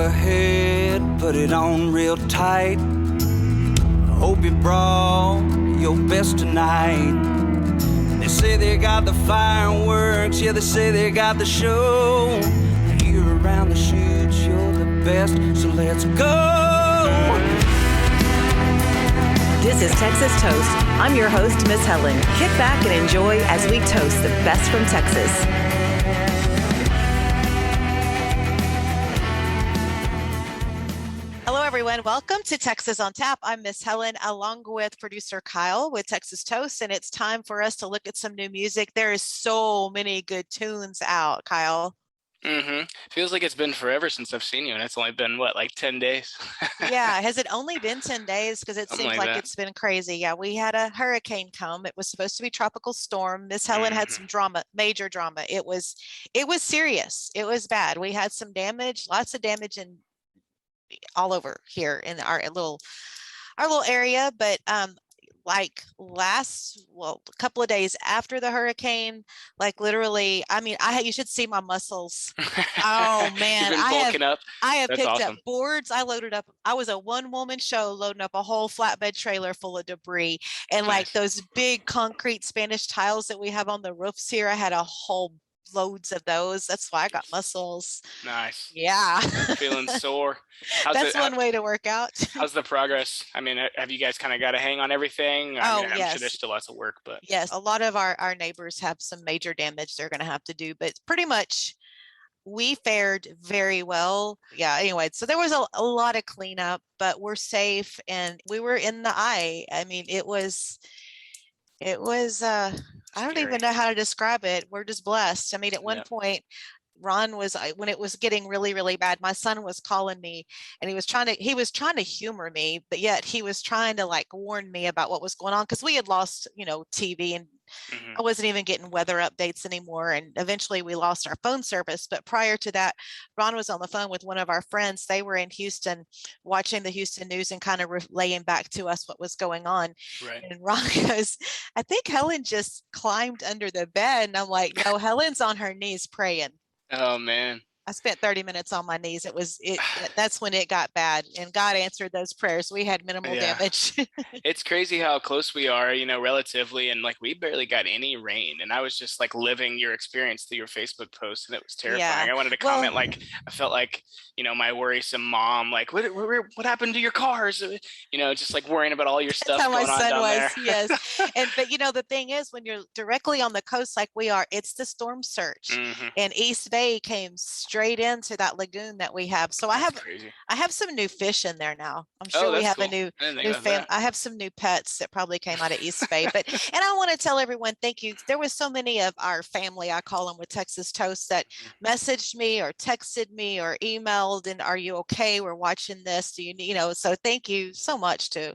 ahead, put it on real tight. Hope you brought your best tonight. They say they got the fireworks, yeah, they say they got the show. Here around the chutes, you're the best, so let's go. This is Texas Toast. I'm your host, Miss Helen. Kick back and enjoy as we toast the best from Texas. Hello, everyone. Welcome to Texas on Tap. I'm Miss Helen, along with producer Kyle with Texas Toast, and it's time for us to look at some new music. There is so many good tunes out, Kyle. Feels like it's been forever since I've seen you, and it's only been, what, like 10 days? Yeah. Has it only been 10 days? Because it seems like it's been crazy. Yeah, we had a hurricane come. It was supposed to be tropical storm. Miss Helen had some drama, major drama. It was serious. It was bad. We had some damage, lots of damage all over here in our little area, but a couple of days after the hurricane, like literally, I mean, you should see my muscles. Oh man, I have picked up boards. I loaded up. I was a one-woman show loading up a whole flatbed trailer full of debris, and like those big concrete Spanish tiles that we have on the roofs here, I had a whole loads of those. That's why I got muscles. Nice. Yeah. Feeling sore. That's one way to work out. How's the progress? I mean, have you guys kind of got a hang on everything? I'm sure there's still lots of work, but yes, a lot of our neighbors have some major damage they're going to have to do, but pretty much we fared very well. Yeah. Anyway, so there was a lot of cleanup, but we're safe and we were in the eye. I mean, it was I don't even know how to describe it. We're just blessed. I mean, at one point, Ron was, when it was getting really, really bad, my son was calling me and he was trying to humor me, but yet he was trying to like warn me about what was going on. Cause we had lost, TV and I wasn't even getting weather updates anymore. And eventually we lost our phone service. But prior to that, Ron was on the phone with one of our friends. They were in Houston watching the Houston news and kind of relaying back to us what was going on. Right. And Ron goes, I think Helen just climbed under the bed. And I'm like, no, Helen's on her knees praying. Oh man. I spent 30 minutes on my knees. That's when it got bad, and God answered those prayers. We had minimal damage. It's crazy how close we are, relatively. And like, we barely got any rain. And I was just like living your experience through your Facebook post, and it was terrifying. Yeah. I wanted to comment, I felt like, my worrisome mom, like, what happened to your cars? Just like worrying about all your stuff going on down there. Yes. But the thing is, when you're directly on the coast like we are, it's the storm surge. And East Bay came straight into that lagoon that we have. So I have some new fish in there now. I'm sure we have cool. a new family. I have some new pets that probably came out of East Bay. And I want to tell everyone, thank you. There was so many of our family, I call them with Texas Toast, that messaged me or texted me or emailed, and are you okay? We're watching this. Do you so thank you so much to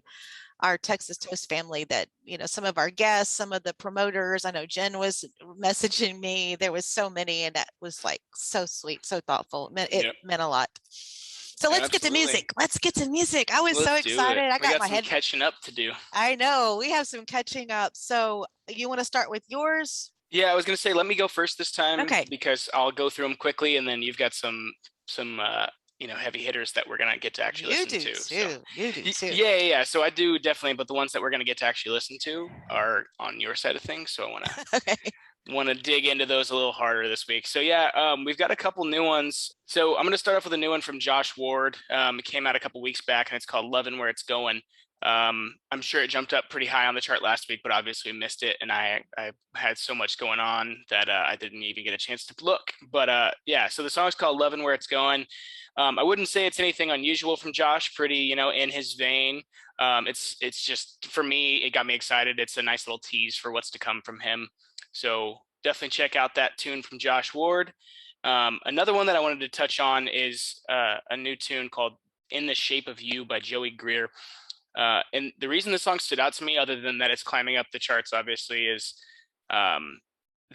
our Texas Toast family that, some of our guests, some of the promoters. I know Jen was messaging me. There was so many, and that was like so sweet, so thoughtful. It meant a lot. So let's get to music. I was so excited. I got my head catching up to do. I know we have some catching up. So you want to start with yours? Yeah, I was going to say, let me go first this time. Okay. Because I'll go through them quickly, and then you've got some heavy hitters that we're going to get to actually listen to. You do too. Yeah. So I do definitely, but the ones that we're going to get to actually listen to are on your side of things. So I want to dig into those a little harder this week. So we've got a couple new ones. So I'm going to start off with a new one from Josh Ward. It came out a couple weeks back, and it's called Lovin' Where It's Going. I'm sure it jumped up pretty high on the chart last week, but obviously we missed it. And I had so much going on that I didn't even get a chance to look. But so the song's called Lovin' Where It's Going. I wouldn't say it's anything unusual from Josh, pretty, in his vein. It's just, for me, it got me excited. It's a nice little tease for what's to come from him. So definitely check out that tune from Josh Ward. Another one that I wanted to touch on is a new tune called In the Shape of You by Joey Greer. And the reason the song stood out to me, other than that it's climbing up the charts, obviously, is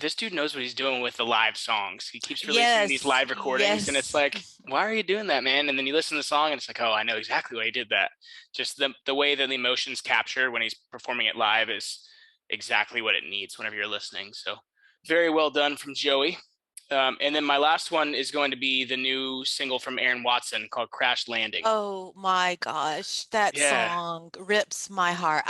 this dude knows what he's doing with the live songs. He keeps releasing these live recordings, and it's like, why are you doing that, man? And then you listen to the song, and it's like, oh, I know exactly why he did that. Just the way that the emotions captured when he's performing it live is exactly what it needs whenever you're listening. So very well done from Joey. And then my last one is going to be the new single from Aaron Watson called Crash Landing. Oh my gosh, that song rips my heart.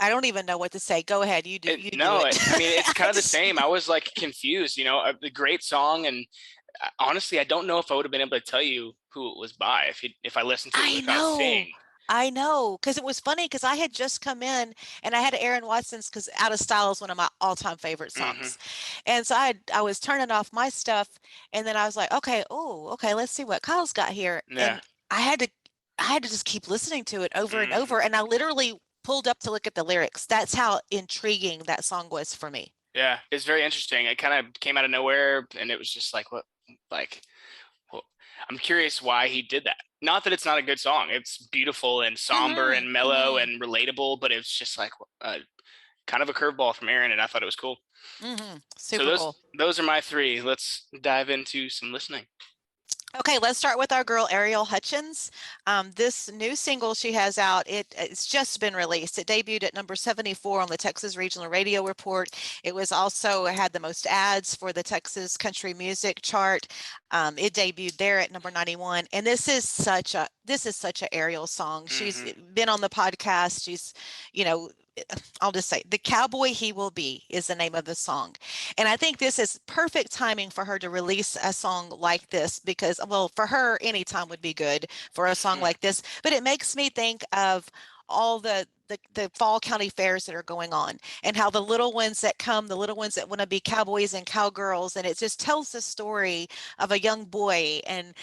I don't even know what to say. Go ahead. You do it. I mean, it's kind of the same. I was like confused, the great song. And honestly, I don't know if I would have been able to tell you who it was by if I listened to it without seeing. I know, because it was funny because I had just come in and I had Aaron Watson's because Out of Style is one of my all-time favorite songs. And so I was turning off my stuff and then I was like, okay, let's see what Kyle's got here. Yeah. And I had to just keep listening to it over and over. And I literally pulled up to look at the lyrics. That's how intriguing that song was for me. Yeah, it's very interesting. It kind of came out of nowhere and it was just like, I'm curious why he did that. Not that it's not a good song. It's beautiful and somber and mellow and relatable, but it's just like kind of a curveball from Aaron, and I thought it was cool. Super cool. Those are my three. Let's dive into some listening. Okay, let's start with our girl, Ariel Hutchins. This new single she has out, it's just been released. It debuted at number 74 on the Texas Regional Radio Report. It was also had the most ads for the Texas Country Music Chart. It debuted there at number 91. And this is such a Ariel song. She's been on the podcast. She's, I'll just say, The Cowboy He Will Be is the name of the song. And I think this is perfect timing for her to release a song like this because, well, for her, any time would be good for a song like this. But it makes me think of all the fall county fairs that are going on and how the little ones that want to be cowboys and cowgirls. And it just tells the story of a young boy and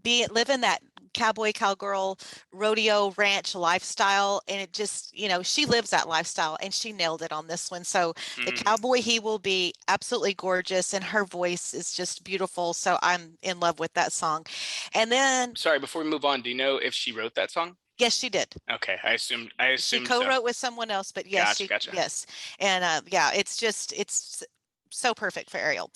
living that cowboy, cowgirl, rodeo ranch lifestyle. And it just, she lives that lifestyle and she nailed it on this one. So The Cowboy He Will Be, absolutely gorgeous. And her voice is just beautiful. So I'm in love with that song. And then. Sorry, before we move on, do you know if she wrote that song? Yes, she did. Okay, I assumed she co-wrote with someone else, but yes, gotcha. Yes, and it's so perfect for Ariel.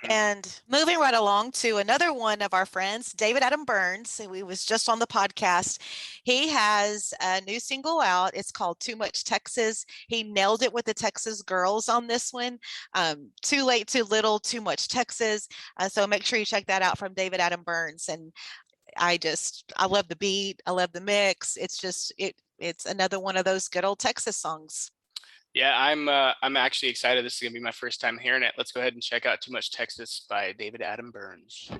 And moving right along to another one of our friends, David Adam Byrnes, who was just on the podcast. He has a new single out. It's called Too Much Texas. He nailed it with the Texas girls on this one. Too Late, Too Little, Too Much Texas. So make sure you check that out from David Adam Byrnes. And I love the beat. I love the mix. It's just, it's another one of those good old Texas songs. Yeah, I'm actually excited. This is going to be my first time hearing it. Let's go ahead and check out Too Much Texas by David Adam Byrnes.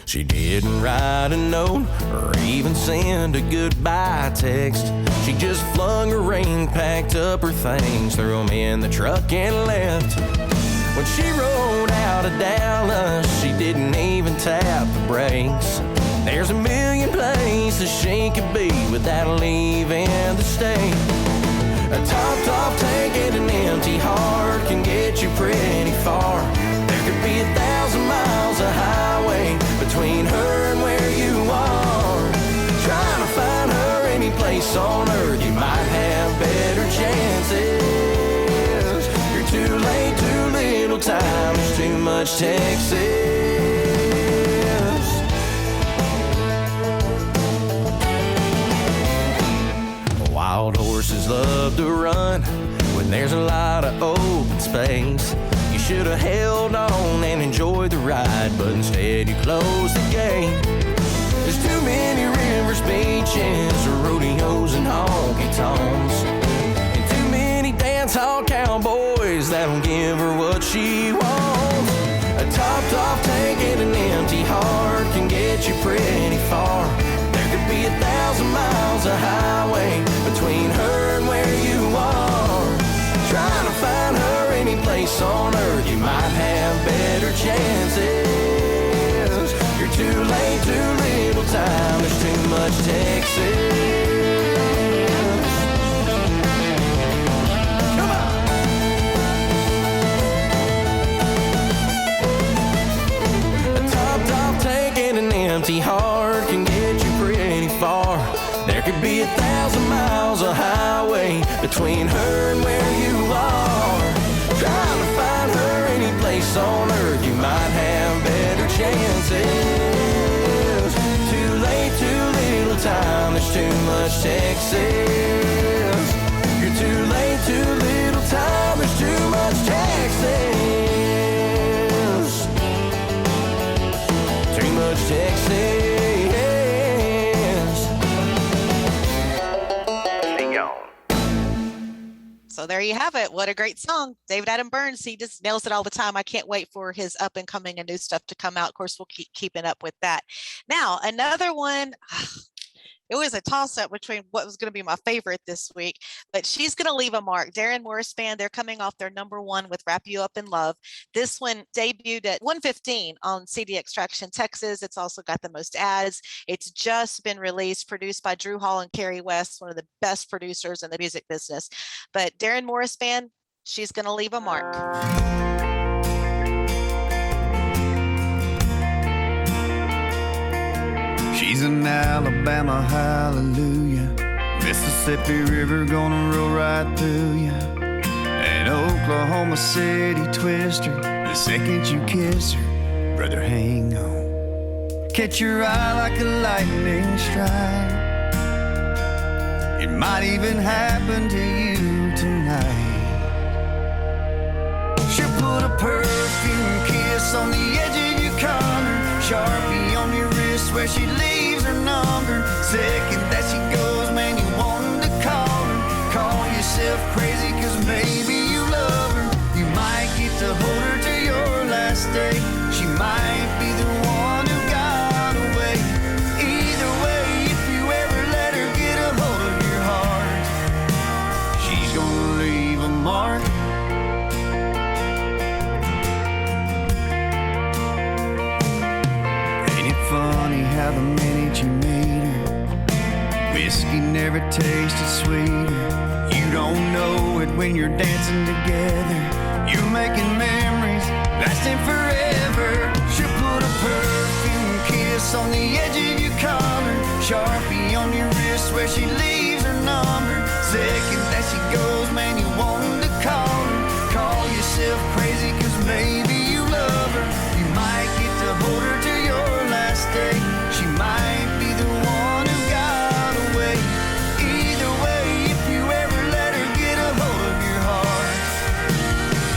She didn't write a note or even send a goodbye text. She just flung her ring, packed up her things, threw them in the truck and left. When she rode out of Dallas, she didn't even tap the brakes. There's a million places she could be without leaving the state. A topped-off tank and an empty heart can get you pretty far. There could be 1,000 miles of highway between her and where you are. Trying to find her any place on earth, you might have better chances. You're too late, too little time, there's too much Texas. Wild horses love to run when there's a lot of open space. You should have held on and enjoyed the ride, but instead you closed the gate. There's too many rivers, beaches, rodeos and honky-tonks, and too many dance-hall cowboys that'll give her what she wants. A topped-off tank and an empty heart can get you pretty far. There could be 1,000 miles of highway between her and where you are. Trying to find her any place on earth, you might have better chances. You're too late, too little time, there's too much Texas. Come on! A top tank and an empty heart can get you pretty far. There could be 1,000 miles of highway between her and where you are. Trying to find her any place on earth, you might have better chances. Too late, much Texas. You're too late, too little time. There's too much Texas. Too much Texas. So there you have it. What a great song. David Adam Byrnes, he just nails it all the time. I can't wait for his up and coming and new stuff to come out. Of course, we'll keep keeping up with that. Now, another one, it was a toss-up between what was going to be my favorite this week, but She's Going to Leave a Mark. Darren Morris Band, they're coming off their #1 with Wrap You Up in Love. This one debuted at 115 on CD Extraction Texas. It's also got the most ads. It's just been released, produced by Drew Hall and Kerry West, one of the best producers in the music business. But Darren Morris Band, She's Going to Leave a Mark. She's an Alabama hallelujah, Mississippi River gonna roll right through ya, an Oklahoma City twister. The second you kiss her, brother, hang on. Catch your eye like a lightning strike. It might even happen to you tonight. She'll put a perfume kiss on the edge of your collar, Sharpie on your wrist where she leaves her number. Second that she goes, man, you want to call her. Call yourself crazy, cause maybe you love her. You might get to hold her to your last day. She might be the one who got away. Either way, if you ever let her get a hold of your heart, she's gonna leave a mark. Funny how the minute you meet her, whiskey never tasted sweeter. You don't know it when you're dancing together. You're making memories lasting forever. She'll put a perfume kiss on the edge of your collar, Sharpie on your wrist where she leaves her number. Second that she goes, man, you want to call her. Call yourself crazy, cause maybe you love her. You might get to hold her to your last day. She might be the one who got away. Either way, if you ever let her get a hold of your heart,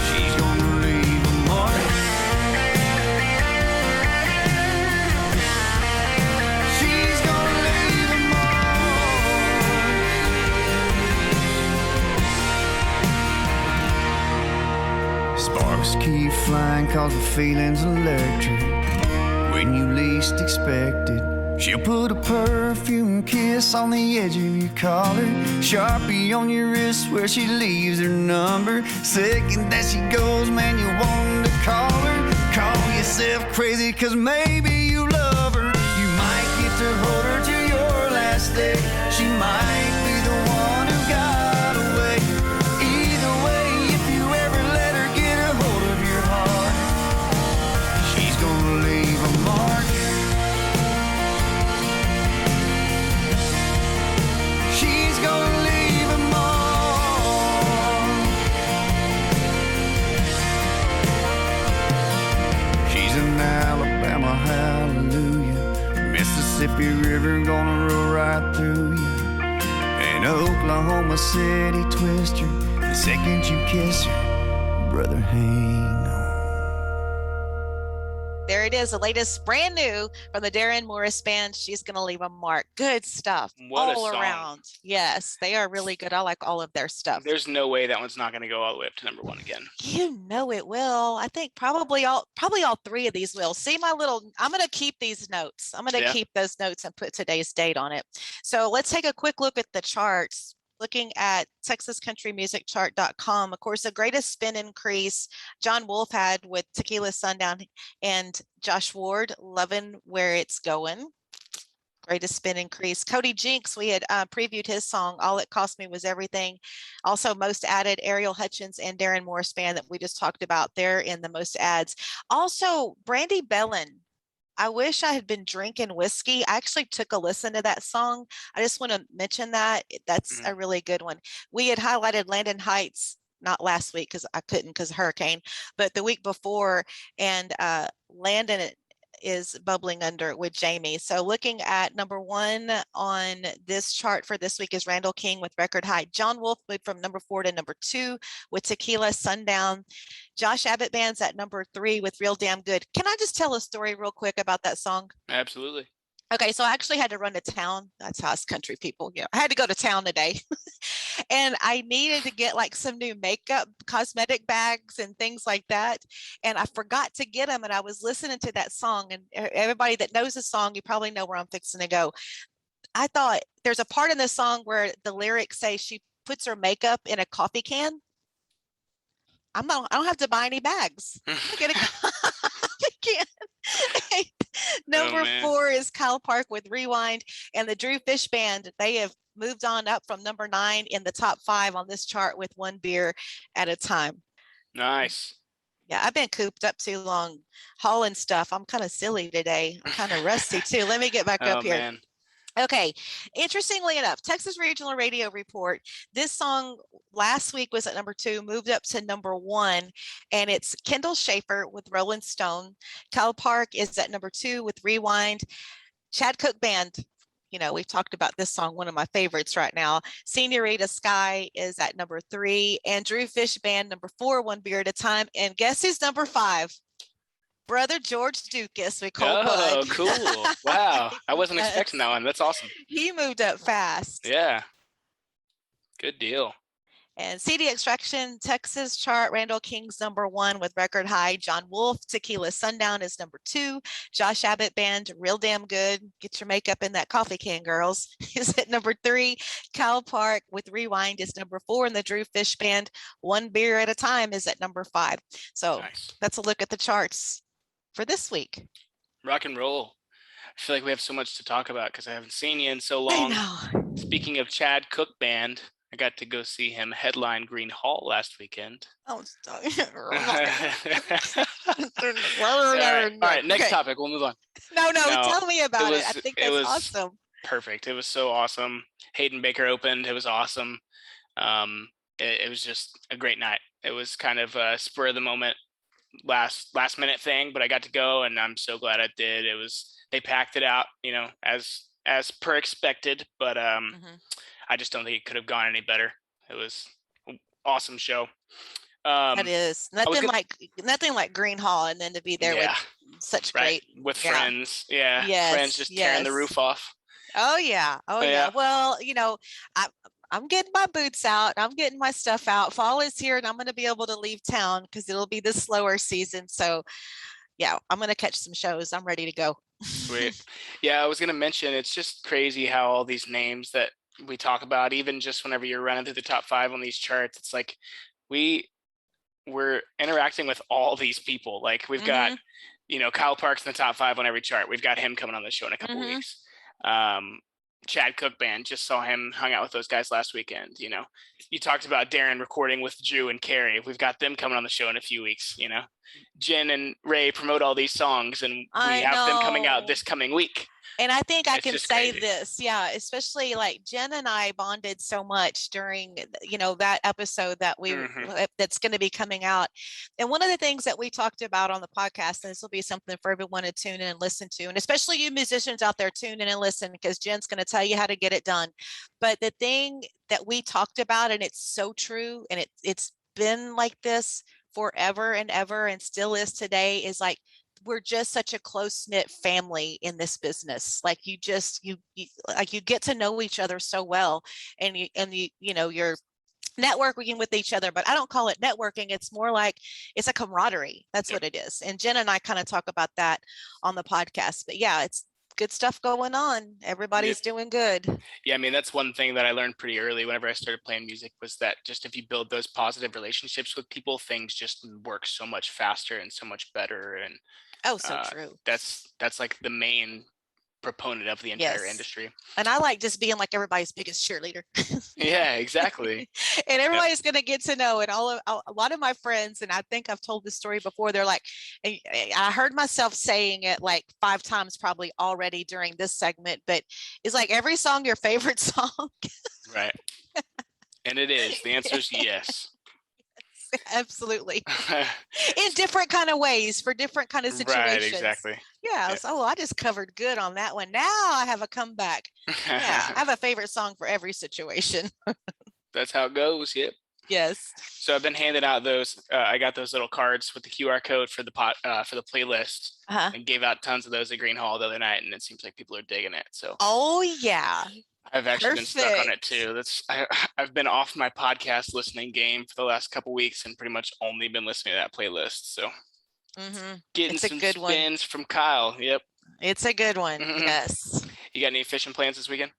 she's gonna leave a mark. She's gonna leave a mark. Sparks keep flying cause the feeling's electric. When you least expect it, she'll put a perfume kiss on the edge of your collar, Sharpie on your wrist where she leaves her number. Second that she goes, man, you want to call her. Call yourself crazy, cause maybe you love her. You might get to hold her to your last day. She might be the one who got away. Either way, if you ever let her get a hold of your heart, she's gonna leave a mark. She's gonna leave a mark. She's an Alabama hallelujah, Mississippi River gonna roll right through you, an Oklahoma City twister. The second you kiss her, brother, hang on. There it is, the latest, brand new from the Darren Morris Band. She's Going to Leave a Mark. Good stuff all around. Yes, they are really good. I like all of their stuff. There's no way that one's not going to go all the way up to #1 again. You know it will. I think probably all three of these will. See my little, I'm going to keep these notes. I'm going to keep those notes and put today's date on it. So let's take a quick look at the charts. Looking at TexasCountryMusicChart.com, of course, the greatest spin increase John Wolfe had with Tequila Sundown, and Josh Ward, Lovin' Where It's Going. Greatest spin increase. Cody Jinks, we had previewed his song, All It Cost Me Was Everything. Also most added, Ariel Hutchins and Darren Morris Band that we just talked about. They're in the most ads. Also, Brandy Bellin. I wish I had been drinking whiskey. I actually took a listen to that song. I just want to mention that. That's a really good one. We had highlighted Landon Heights, not last week because I couldn't because of hurricane, but the week before. And Landon, is bubbling under with Jamie. So looking at number 1 on this chart for this week is Randall King with Record High. John Wolfe moved from number 4 to number 2 with Tequila Sundown. Josh Abbott Band's at number 3 with Real Damn Good. Can I just tell a story real quick about that song? Absolutely. Okay, so I actually had to run to town. That's how us country people, I had to go to town today. And I needed to get like some new makeup, cosmetic bags and things like that. And I forgot to get them. And I was listening to that song, and everybody that knows the song, you probably know where I'm fixing to go. I thought there's a part in the song where the lyrics say she puts her makeup in a coffee can. I don't have to buy any bags. I get a coffee can. Number 4 is Kyle Park with Rewind, and the Drew Fish Band. They have moved on up from number 9 in the top 5 on this chart with One Beer at a Time. Nice. Yeah, I've been cooped up too long hauling stuff. I'm kind of silly today. I'm kind of rusty too. Let me get back up here. Man. Okay. Interestingly enough, Texas Regional Radio report, this song last week was at number 2, moved up to number 1, and it's Kendall Schaefer with Rolling Stone. Kyle Park is at number 2 with Rewind. Chad Cook Band, we've talked about this song, one of my favorites right now. Senorita Sky is at number 3, and Drew Fish Band, number 4, One Beer at a Time. And guess who's number 5? Brother George Dukas with Cold Blood. Oh, cool. Wow. I wasn't expecting that one. That's awesome. He moved up fast. Yeah. Good deal. And CD Extraction, Texas chart, Randall King's number 1 with Record High. John Wolfe, Tequila Sundown is number 2. Josh Abbott Band, Real Damn Good. Get your makeup in that coffee can, girls. Is at number 3. Kyle Park with Rewind is number 4. And the Drew Fish Band, One Beer at a Time is at number 5. So That's a look at the charts for this week. Rock and roll. I feel like we have so much to talk about because I haven't seen you in so long. I know. Speaking of Chad Cook Band, I got to go see him headline Green Hall last weekend. Oh, All right, next topic. We'll move on. No, tell me about it. I think that's awesome. Perfect. It was so awesome. Hayden Baker opened. It was awesome. It was just a great night. It was kind of a spur of the moment, last minute thing, but I got to go, and I'm so glad I did. They packed it out, as per expected, but I just don't think it could have gone any better. It was an awesome show. It is nothing like Green Hall, and then to be there with such great friends. Yeah, yes, friends just tearing the roof off. Oh yeah. Well, I'm getting my boots out. I'm getting my stuff out. Fall is here, and I'm going to be able to leave town because it'll be the slower season. So, yeah, I'm going to catch some shows. I'm ready to go. Sweet. Yeah, I was going to mention, it's just crazy how all these names that we talk about, even just whenever you're running through the top 5 on these charts, it's like we're interacting with all these people. Like we've got, Kyle Park's in the top 5 on every chart. We've got him coming on the show in a couple weeks. Chad Cook Band, just saw him, hung out with those guys last weekend. You talked about Darren recording with Drew and Carrie. We've got them coming on the show in a few weeks. Jen and Ray promote all these songs, and we have them coming out this coming week. And I think I can say this, especially like Jen and I bonded so much during, that episode that that's going to be coming out. And one of the things that we talked about on the podcast, and this will be something for everyone to tune in and listen to, and especially you musicians out there, tune in and listen, because Jen's going to tell you how to get it done. But the thing that we talked about, and it's so true, and it's been like this forever and ever, and still is today, is like, we're just such a close-knit family in this business. Like you get to know each other so well, and you're networking with each other, but I don't call it networking. It's more like it's a camaraderie. That's what it is. And Jen and I kind of talk about that on the podcast, but yeah, it's good stuff going on. Everybody's doing good. Yeah. I mean, that's one thing that I learned pretty early whenever I started playing music, was that just if you build those positive relationships with people, things just work so much faster and so much better. And true. That's like the main proponent of the entire industry. And I like just being like everybody's biggest cheerleader. Yeah, exactly. And everybody's going to get to know it. A lot of my friends, and I think I've told this story before, they're like, I heard myself saying it like 5 times probably already during this segment, but it's like every song your favorite song. Right. And it is. The answer is yes. absolutely. In different kind of ways for different kind of situations. Right, exactly. Yeah. So I just covered good on that one. Now I have a comeback. Yeah. I have a favorite song for every situation. That's how it goes. Yep. Yes. So I've been handing out those. I got those little cards with the QR code for the playlist, and gave out tons of those at Green Hall the other night, and it seems like people are digging it. So. Oh yeah. I've actually been stuck on it too. I've been off my podcast listening game for the last couple weeks, and pretty much only been listening to that playlist. So. Getting some spins from Kyle. Yep. It's a good one. Yes. You got any fishing plans this weekend?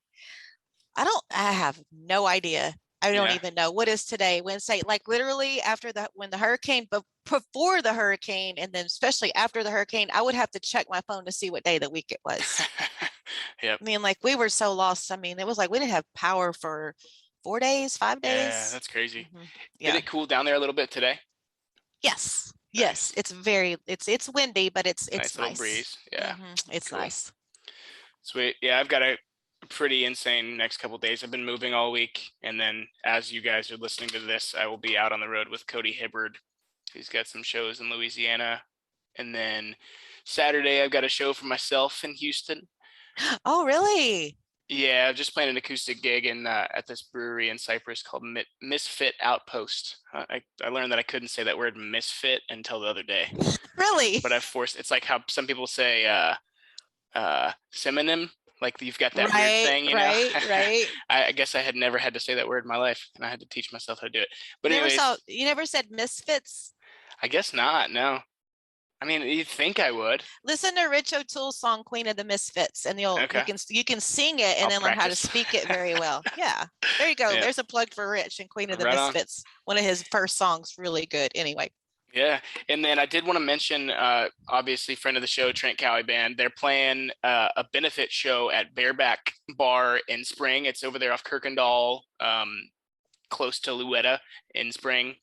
I have no idea. I don't even know. What is today? Wednesday? Like literally when the hurricane, but before the hurricane, and then especially after the hurricane, I would have to check my phone to see what day of the week it was. Yep. I mean, like we were so lost. I mean, it was like we didn't have power for 4 days, 5 days. Yeah, that's crazy. Yeah. Did it cool down there a little bit today? Yes. Nice. Yes. It's windy, but it's nice. Little breeze. Yeah. It's cool. Nice. Sweet. Yeah, I've got a pretty insane next couple of days. I've been moving all week, and then as you guys are listening to this, I will be out on the road with Cody Hibbard. He's got some shows in Louisiana, and then Saturday I've got a show for myself in Houston. Oh, really? Yeah, I've just played an acoustic gig at this brewery in Cyprus called Misfit Outpost. I learned that I couldn't say that word misfit until the other day. Really? But I've forced. It's like how some people say synonym. Like you've got that weird thing, you know? Right. I guess I had never had to say that word in my life, and I had to teach myself how to do it. But anyways, you never said misfits? I guess not. No. I mean, you'd think I would. Listen to Rich O'Toole's song "Queen of the Misfits," and you can sing it and then learn how to speak it very well. Yeah, there you go. Yeah. There's a plug for Rich and Queen of the Misfits. One of his first songs, really good. Anyway. Yeah, and then I did want to mention, obviously, friend of the show, Trent Cowie Band. They're playing a benefit show at Bareback Bar in Spring. It's over there off Kirkendall, close to Louetta in Spring.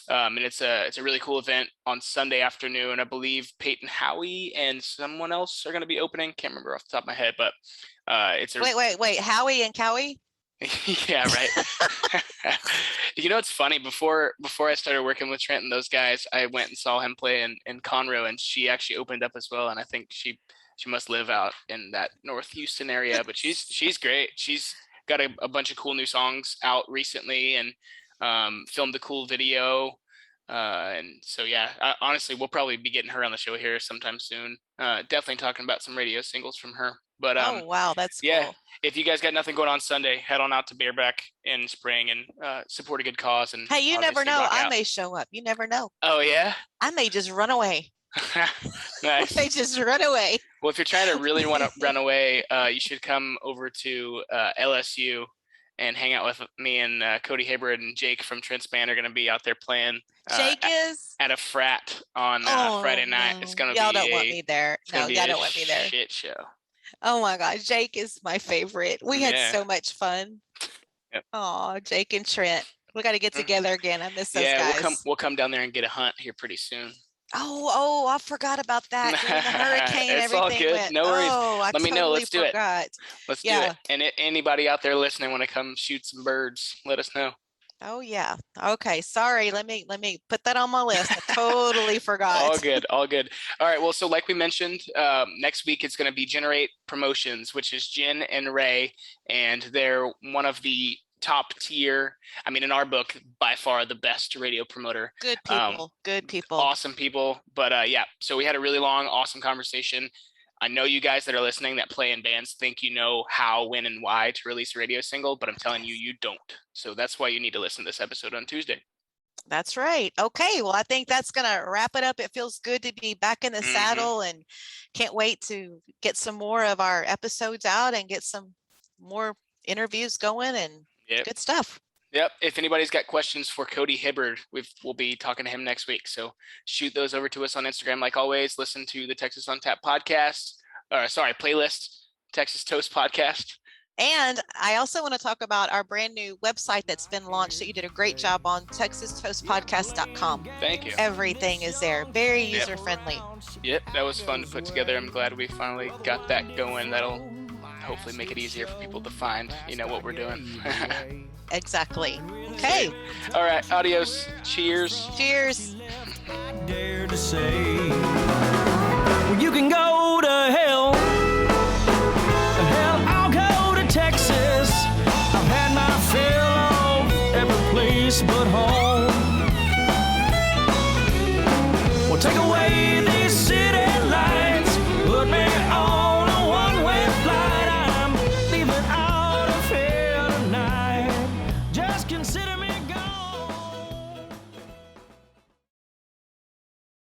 And it's a really cool event on Sunday afternoon. I believe Peyton Howie and someone else are going to be opening. Can't remember off the top of my head, but it's wait, Howie and Cowie? Yeah, right. You know, it's funny. Before I started working with Trent and those guys, I went and saw him play in Conroe, and she actually opened up as well. And I think she must live out in that North Houston area, but she's great. She's got a bunch of cool new songs out recently, and filmed a cool video. And so, yeah, honestly, we'll probably be getting her on the show here sometime soon. Definitely talking about some radio singles from her. But oh, wow, that's yeah, cool. If you guys got nothing going on Sunday, head on out to Bareback in Spring and support a good cause. And hey, you never know. I may show up. You never know. Oh, yeah? I may just run away. Nice. They just run away. Well, if you're trying to really want to run away, you should come over to LSU and hang out with me, and Cody Hibbard and Jake from Trent's Band are going to be out there playing. Jake is at a frat on Friday night. It's going to be y'all don't want me there. No, y'all don't want me there. Shit show. Oh my gosh, Jake is my favorite. We had so much fun. Yep. Oh, Jake and Trent. We got to get together again. I miss those guys. We'll come down there and get a hunt here pretty soon. Oh, I forgot about that. During the hurricane, it's everything all good. No worries. Let me know. Let's do it. Let's do it. And anybody out there listening want to come shoot some birds, let us know. Oh yeah. Okay. Sorry. Let me put that on my list. I totally forgot. All good. All right. Well, so like we mentioned, next week it's going to be Generate Promotions, which is Jen and Ray, and they're one of the top tier. I mean, in our book, by far the best radio promoter. Good people. Awesome people. But yeah, so we had a really long, awesome conversation. I know you guys that are listening that play in bands think you know how, when, and why to release a radio single, but I'm telling you, you don't. So that's why you need to listen to this episode on Tuesday. That's right. Okay. Well, I think that's going to wrap it up. It feels good to be back in the saddle, and can't wait to get some more of our episodes out and get some more interviews going and good stuff. Yep. If anybody's got questions for Cody Hibbard, we'll be talking to him next week. So shoot those over to us on Instagram. Like always, listen to the Texas on Tap podcast, playlist, Texas Toast podcast. And I also want to talk about our brand new website that's been launched that you did a great job on, texastoastpodcast.com. Thank you. Everything is there. Very user friendly. Yep. That was fun to put together. I'm glad we finally got that going. That'll hopefully make it easier for people to find, what we're doing. Exactly. Okay. All right. Adios. Cheers. Cheers. I dare to say, well, you can go to hell. Hell, I'll go to Texas. I've had my fill of every place but home. Well, take away these cities.